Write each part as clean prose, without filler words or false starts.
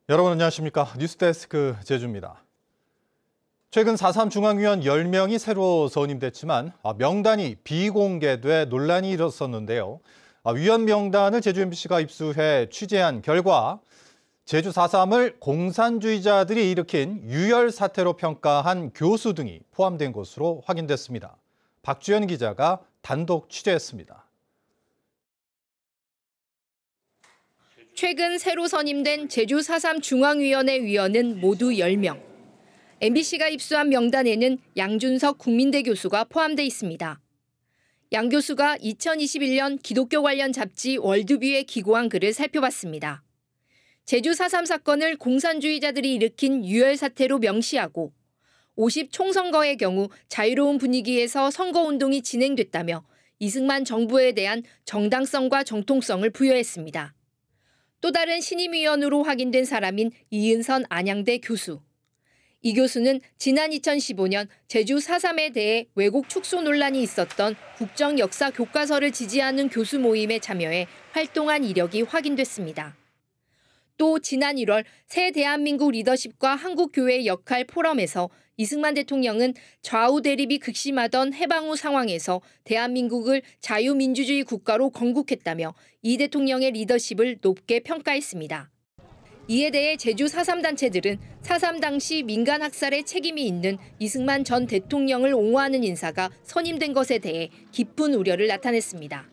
여러분 안녕하십니까? 뉴스데스크 제주입니다. 최근 4.3 중앙위원 10명이 새로 선임됐지만 명단이 비공개돼 논란이 일었었는데요. 위원 명단을 제주 MBC가 입수해 취재한 결과 제주 4.3을 공산주의자들이 일으킨 유혈 사태로 평가한 교수 등이 포함된 것으로 확인됐습니다. 박주연 기자가 단독 취재했습니다. 최근 새로 선임된 제주 4.3 중앙위원회 위원은 모두 10명. MBC가 입수한 명단에는 양준석 국민대 교수가 포함돼 있습니다. 양 교수가 2021년 기독교 관련 잡지 월드뷰에 기고한 글을 살펴봤습니다. 제주 4.3 사건을 공산주의자들이 일으킨 유혈 사태로 명시하고 50 총선거의 경우 자유로운 분위기에서 선거운동이 진행됐다며 이승만 정부에 대한 정당성과 정통성을 부여했습니다. 또 다른 신임위원으로 확인된 사람인 이은선 안양대 교수. 이 교수는 지난 2015년 제주 4.3에 대해 왜곡 축소 논란이 있었던 국정역사 교과서를 지지하는 교수 모임에 참여해 활동한 이력이 확인됐습니다. 또 지난 1월 새 대한민국 리더십과 한국교회의 역할 포럼에서 이승만 대통령은 좌우 대립이 극심하던 해방 후 상황에서 대한민국을 자유민주주의 국가로 건국했다며 이 대통령의 리더십을 높게 평가했습니다. 이에 대해 제주 4.3 단체들은 4.3 당시 민간 학살에 책임이 있는 이승만 전 대통령을 옹호하는 인사가 선임된 것에 대해 깊은 우려를 나타냈습니다.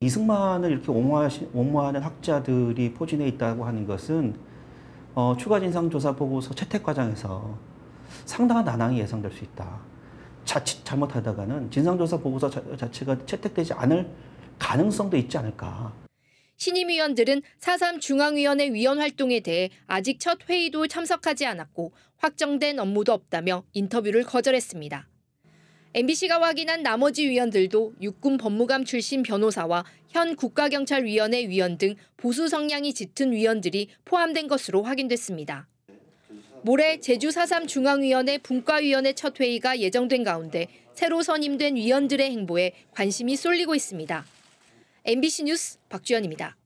이승만을 이렇게 옹호하는 학자들이 포진해 있다고 하는 것은 추가 진상조사 보고서 채택 과정에서 상당한 난항이 예상될 수 있다. 자칫 잘못하다가는 진상조사 보고서 자체가 채택되지 않을 가능성도 있지 않을까. 신임위원들은 4.3 중앙위원회 위원 활동에 대해 아직 첫 회의도 참석하지 않았고 확정된 업무도 없다며 인터뷰를 거절했습니다. MBC가 확인한 나머지 위원들도 육군 법무감 출신 변호사와 현 국가경찰위원회 위원 등 보수 성향이 짙은 위원들이 포함된 것으로 확인됐습니다. 모레 제주 4.3 중앙위원회 분과위원회 첫 회의가 예정된 가운데 새로 선임된 위원들의 행보에 관심이 쏠리고 있습니다. MBC 뉴스 박주연입니다.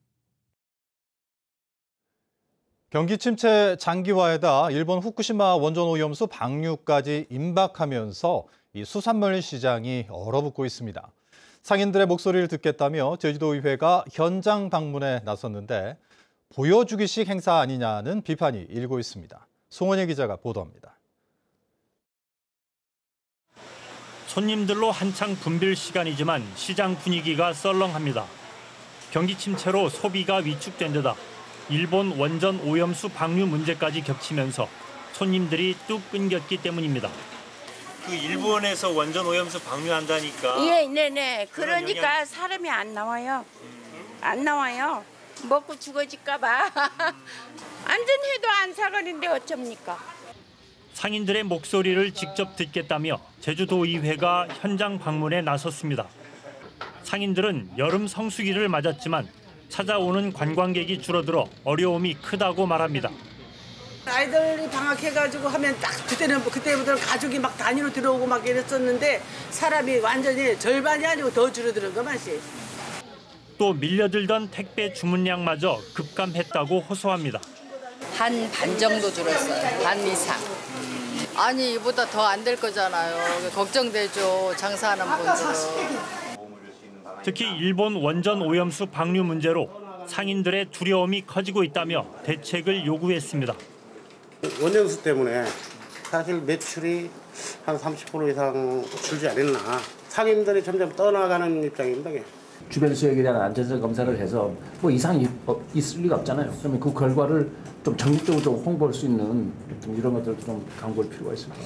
경기 침체 장기화에다 일본 후쿠시마 원전 오염수 방류까지 임박하면서 이 수산물 시장이 얼어붙고 있습니다. 상인들의 목소리를 듣겠다며 제주도의회가 현장 방문에 나섰는데 보여주기식 행사 아니냐는 비판이 일고 있습니다. 송원일 기자가 보도합니다. 손님들로 한창 붐빌 시간이지만 시장 분위기가 썰렁합니다. 경기 침체로 소비가 위축된 데다 일본 원전 오염수 방류 문제까지 겹치면서 손님들이 뚝 끊겼기 때문입니다. 그 일본에서 원전 오염수 방류한다니까. 예, 네네. 그러니까 사람이 안 나와요. 안 나와요. 먹고 죽어질까 봐. 안전해도 안 사가는데 어쩝니까? 상인들의 목소리를 직접 듣겠다며 제주도의회가 현장 방문에 나섰습니다. 상인들은 여름 성수기를 맞았지만 찾아오는 관광객이 줄어들어 어려움이 크다고 말합니다. 아이들이 방학해가지고 하면 딱 그때부터 가족이 막 단위로 들어오고 막 이랬었는데 사람이 완전히 절반이 아니고 더 줄어드는 거 맛이. 또 밀려들던 택배 주문량마저 급감했다고 호소합니다. 반 정도 줄었어요. 반 이상. 아니 이보다 더 안 될 거잖아요. 걱정되죠. 장사하는 분들은. 특히 일본 원전 오염수 방류 문제로 상인들의 두려움이 커지고 있다며 대책을 요구했습니다. 원전수 때문에 사실 매출이 한 30% 이상 줄지 않았나. 상인들이 점점 떠나가는 입장입니다. 주변 수역에 대한 안전성 검사를 해서 뭐 이상이 있을 리가 없잖아요. 그러면 그 결과를 좀 적극적으로 좀 홍보할 수 있는 이런 것들도 좀 강구할 필요가 있습니다.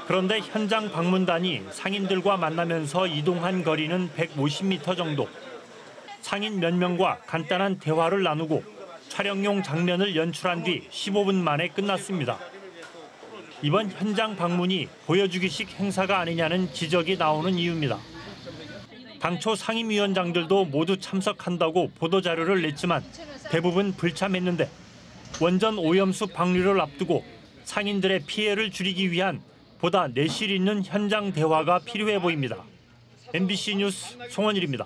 그런데 현장 방문단이 상인들과 만나면서 이동한 거리는 150m 정도. 상인 몇 명과 간단한 대화를 나누고 촬영용 장면을 연출한 뒤 15분 만에 끝났습니다. 이번 현장 방문이 보여주기식 행사가 아니냐는 지적이 나오는 이유입니다. 당초 상임위원장들도 모두 참석한다고 보도자료를 냈지만 대부분 불참했는데 원전 오염수 방류를 앞두고 상인들의 피해를 줄이기 위한 보다 내실 있는 현장 대화가 필요해 보입니다. MBC 뉴스 송원일입니다.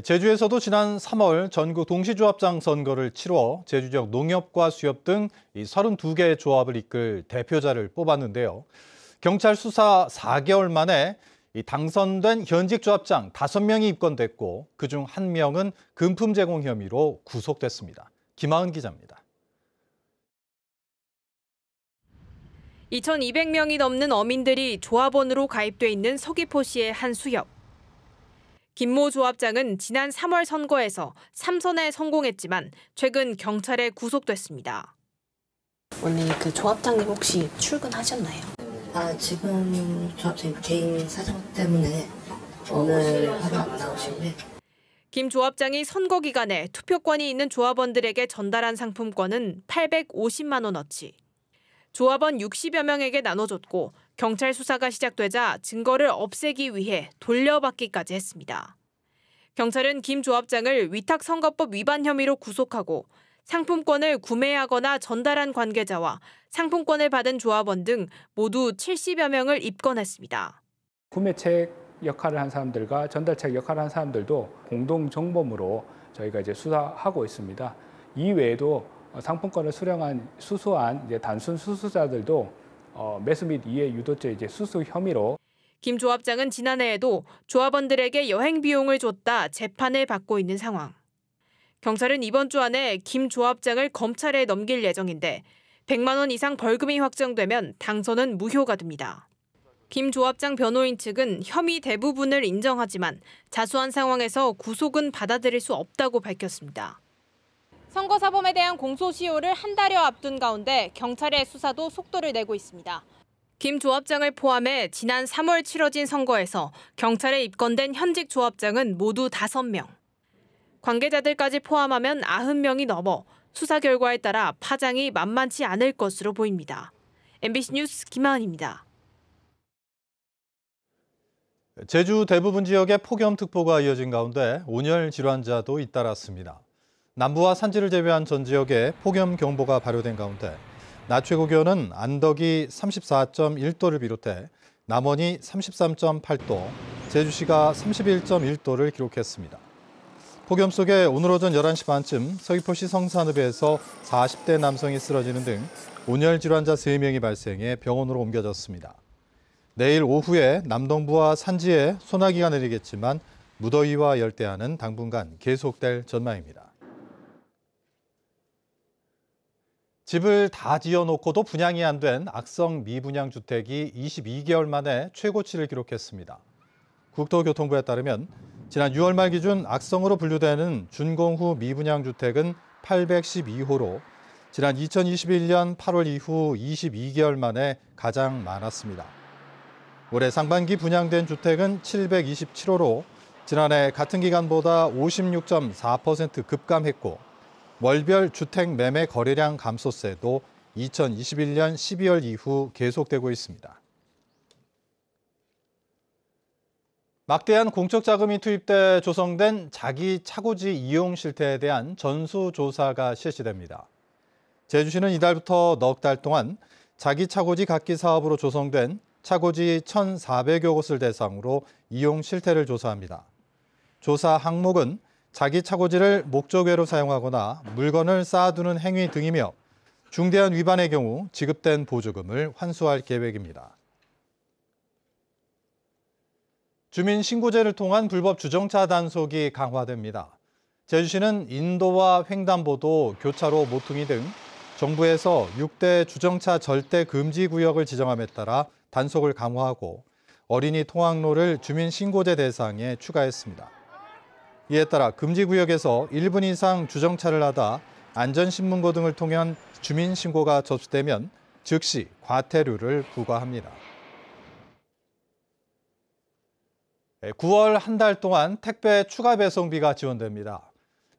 제주에서도 지난 3월 전국 동시조합장 선거를 치러 제주 지역 농협과 수협 등 32개의 조합을 이끌 대표자를 뽑았는데요. 경찰 수사 4개월 만에 당선된 현직 조합장 5명이 입건됐고 그중 1명은 금품 제공 혐의로 구속됐습니다. 김하은 기자입니다. 2,200명이 넘는 어민들이 조합원으로 가입돼 있는 서귀포시의 한 수협. 김모 조합장은 지난 3월 선거에서 3선에 성공했지만 최근 경찰에 구속됐습니다. 원래 그 조합장님 혹시 출근하셨나요? 지금 조합장님 개인 사정 때문에 오늘 하루 안 나오신데. 김 조합장이 선거 기간에 투표권이 있는 조합원들에게 전달한 상품권은 850만 원어치. 조합원 60여 명에게 나눠줬고 경찰 수사가 시작되자 증거를 없애기 위해 돌려받기까지 했습니다. 경찰은 김 조합장을 위탁선거법 위반 혐의로 구속하고 상품권을 구매하거나 전달한 관계자와 상품권을 받은 조합원 등 모두 70여 명을 입건했습니다. 구매책 역할을 한 사람들과 전달책 역할을 한 사람들도 공동 정범으로 저희가 이제 수사하고 있습니다. 이외에도 상품권을 수수한 단순 수수자들도 매수 및 이해 유도죄 수수 혐의로. 김 조합장은 지난해에도 조합원들에게 여행 비용을 줬다 재판을 받고 있는 상황. 경찰은 이번 주 안에 김 조합장을 검찰에 넘길 예정인데 100만 원 이상 벌금이 확정되면 당선은 무효가 됩니다. 김 조합장 변호인 측은 혐의 대부분을 인정하지만 자수한 상황에서 구속은 받아들일 수 없다고 밝혔습니다. 선거사범에 대한 공소시효를 한 달여 앞둔 가운데 경찰의 수사도 속도를 내고 있습니다. 김 조합장을 포함해 지난 3월 치러진 선거에서 경찰에 입건된 현직 조합장은 모두 5명. 관계자들까지 포함하면 90명이 넘어 수사 결과에 따라 파장이 만만치 않을 것으로 보입니다. MBC 뉴스 김하은입니다. 제주 대부분 지역에 폭염특보가 이어진 가운데 온열 질환자도 잇따랐습니다. 남부와 산지를 제외한 전 지역에 폭염경보가 발효된 가운데 낮 최고 기온은 안덕이 34.1도를 비롯해 남원이 33.8도, 제주시가 31.1도를 기록했습니다. 폭염 속에 오늘 오전 11시 반쯤 서귀포시 성산읍에서 40대 남성이 쓰러지는 등 온열 질환자 3명이 발생해 병원으로 옮겨졌습니다. 내일 오후에 남동부와 산지에 소나기가 내리겠지만 무더위와 열대야는 당분간 계속될 전망입니다. 집을 다 지어놓고도 분양이 안 된 악성 미분양 주택이 22개월 만에 최고치를 기록했습니다. 국토교통부에 따르면 지난 6월 말 기준 악성으로 분류되는 준공후 미분양 주택은 812호로 지난 2021년 8월 이후 22개월 만에 가장 많았습니다. 올해 상반기 분양된 주택은 727호로 지난해 같은 기간보다 56.4% 급감했고 월별 주택 매매 거래량 감소세도 2021년 12월 이후 계속되고 있습니다. 막대한 공적 자금이 투입돼 조성된 자기 차고지 이용 실태에 대한 전수조사가 실시됩니다. 제주시는 이달부터 넉 달 동안 자기 차고지 갖기 사업으로 조성된 차고지 1,400여 곳을 대상으로 이용 실태를 조사합니다. 조사 항목은 자기 차고지를 목적 외로 사용하거나 물건을 쌓아두는 행위 등이며 중대한 위반의 경우 지급된 보조금을 환수할 계획입니다. 주민신고제를 통한 불법 주정차 단속이 강화됩니다. 제주시는 인도와 횡단보도, 교차로 모퉁이 등 정부에서 6대 주정차 절대 금지 구역을 지정함에 따라 단속을 강화하고 어린이 통학로를 주민신고제 대상에 추가했습니다. 이에 따라 금지구역에서 1분 이상 주정차를 하다 안전신문고 등을 통한 주민신고가 접수되면 즉시 과태료를 부과합니다. 9월 한 달 동안 택배 추가 배송비가 지원됩니다.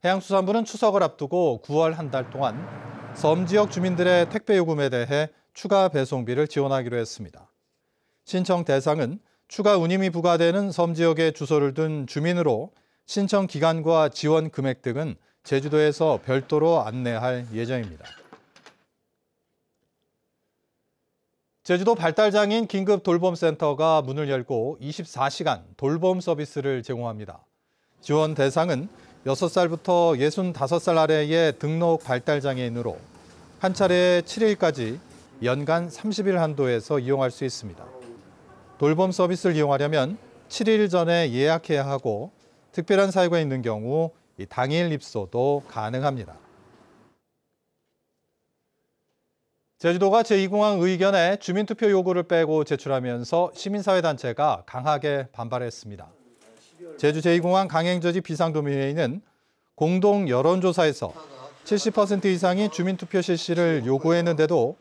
해양수산부는 추석을 앞두고 9월 한 달 동안 섬 지역 주민들의 택배 요금에 대해 추가 배송비를 지원하기로 했습니다. 신청 대상은 추가 운임이 부과되는 섬 지역에 주소를 둔 주민으로 신청 기간과 지원 금액 등은 제주도에서 별도로 안내할 예정입니다. 제주도 발달장애인 긴급 돌봄센터가 문을 열고 24시간 돌봄 서비스를 제공합니다. 지원 대상은 6살부터 65살 아래의 등록 발달장애인으로 한 차례 7일까지 연간 30일 한도에서 이용할 수 있습니다. 돌봄 서비스를 이용하려면 7일 전에 예약해야 하고 특별한 사유가 있는 경우 당일 입소도 가능합니다. 제주도가 제2공항 의견에 주민투표 요구를 빼고 제출하면서 시민사회단체가 강하게 반발했습니다. 제주 제2공항 강행저지 비상도민회의는 공동 여론조사에서 70% 이상이 주민투표 실시를 요구했는데도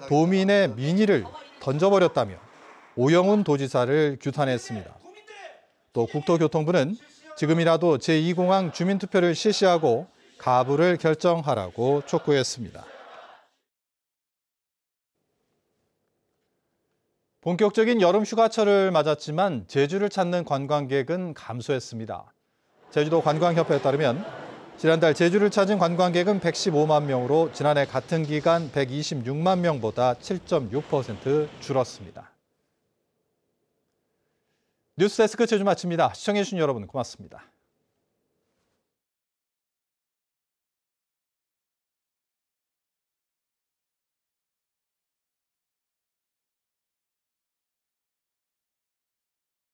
도민의 민의를 던져버렸다며 오영훈 도지사를 규탄했습니다. 또 국토교통부는 지금이라도 제2공항 주민투표를 실시하고 가부를 결정하라고 촉구했습니다. 본격적인 여름 휴가철을 맞았지만 제주를 찾는 관광객은 감소했습니다. 제주도 관광협회에 따르면 지난달 제주를 찾은 관광객은 115만 명으로 지난해 같은 기간 126만 명보다 7.6% 줄었습니다. 뉴스데스크 제주 마칩니다. 시청해주신 여러분 고맙습니다.